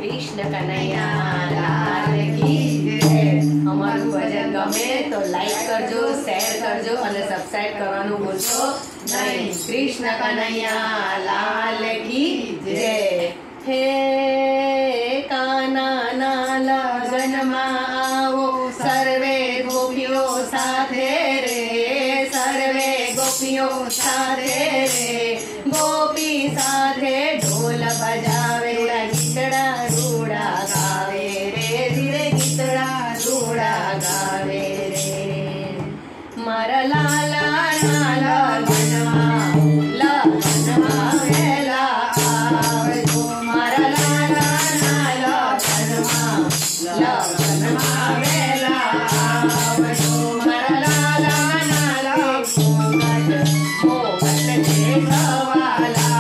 कृष्ण कन्हैया लाल की जय। અમારું ભજન ગમે તો લાઈક કરજો, શેર કરજો અને સબસ્ક્રાઇબ કરવાનું ભૂલશો નહીં। કૃષ્ણ કન્હૈયા લાલ की जय। हे काना ना लगनमा आओ सर्वे गोपियों साथे रे, सर्वे गोपियों साथे रे, गोपी साथे ढोल बजावे गीतड़ा रूड़ा गावे रे, धीरे गीतड़ा रूड़ा गावे रे। मारा लाला लाला लगनमा लगनमा वेला आवजो, मारा लाला लाला लगनमा वेला आवजो, मारा लाला लाला मोगट जे सवाला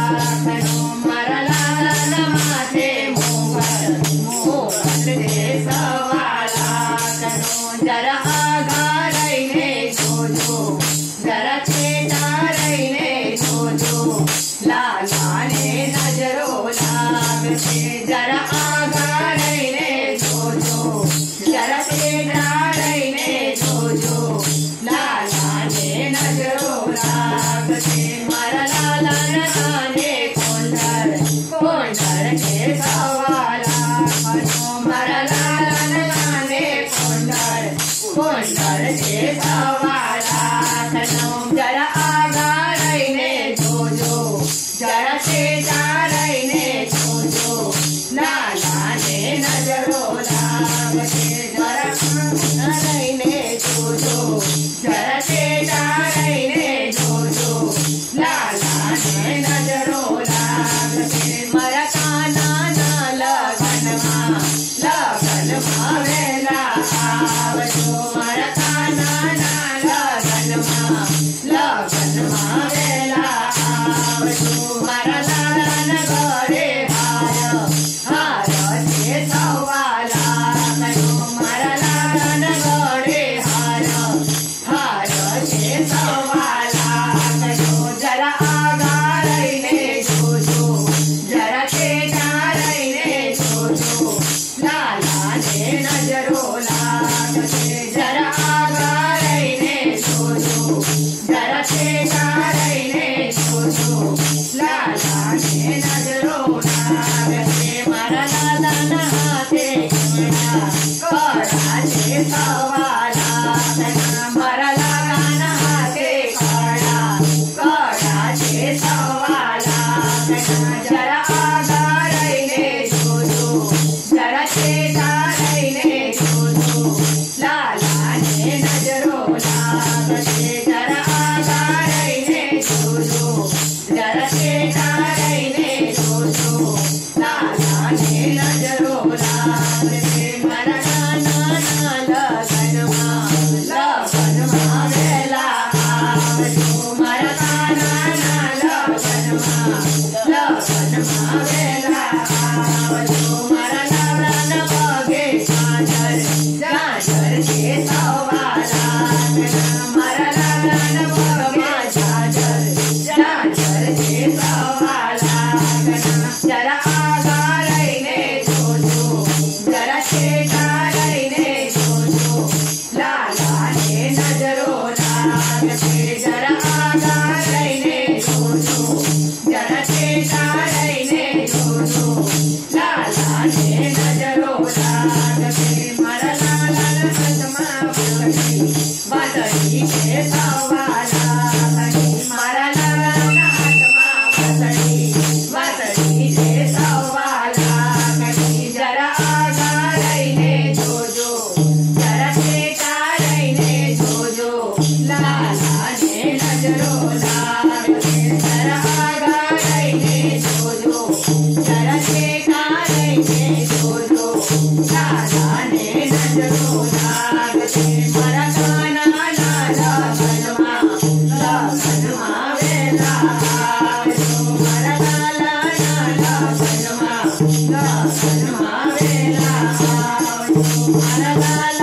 करो, मारा लाला माथे मोगट जे सवाला करो। जरा आगा रहीने जोजो, जरा छेटा रहीने जोजो, लाला ने नजरो लागते। जरा आगा रहीने जोजो, जरा छेटा रहीने जोजो, लाला ने नजरो लागते। मारा लाला नगाने कोंडर कोंडर के सवाला करो, मारा लाला नगाने कोंडर कोंडर के सवाला करो। जरा आगा रहीने जोजो, जरा छेटा रहीने जोजो, लाला ने नजरो लागते। जरा आगा रहीने जोजो, जरा छेटा रहीने जोजो, लाला ने नजरो लागते। मारा काना ना लगनमा वेला आवजो, मारा काना ना लगनमा वेला आवजो, मारा लाला नगरे हार के सवाला करो, मारा लाला नगरे हार के सवाला करो। जरा आगा रहीने जोजो, जरा छेटा रहीने जोजो, लाला ने नजरो लागते। जरा आगा रहीने जोजो, जरा छेटा रहीने जोजो, लाला ने नजरो लागते। मारा लाला नहाते कड़ा जे सवाला करो, मारा लाला नहाते कड़ा जे सवाला करो। जरा आगा रहीने जोजो, जरा छेटा रहीने जोजो, लाला ने नजरो लागते। जरा आगा रहीने जोजो, जरा छेटा रहीने जोजो, लाला ने नजरो लागते। मारा नाना लगनमा वेला आवजो, मारा काना ना लगनमा वेला आवजो, मारा लाला नगे झांझर के सवाला करो, मारा लाला नगे झांझर के सवाला करो। जरा आगा रहीने जोजो, जरा छेटा रहीने जोजो, लाला ने नजरो लागते। जरा आगा रहीने जोजो, जरा छेटा रहीने जोजो, लाला ने नजरो लागते। मारा लाला लगनमा वादड़ी के सवाला करो, मारा लाला लगनमा वादड़ी के सवाला करो। जरा आगा रहीने जोजो, जरा छेटा रहीने जोजो, लाला ने नजरो लागते। जरा आगा रहीने जोजो, जरा छेटा रहीने जोजो, लाला ने नजरो लागते। मारा काना ना लगनमा वेला आवजो, मारा लाला लगनमा वेला आवजो, मारा लाला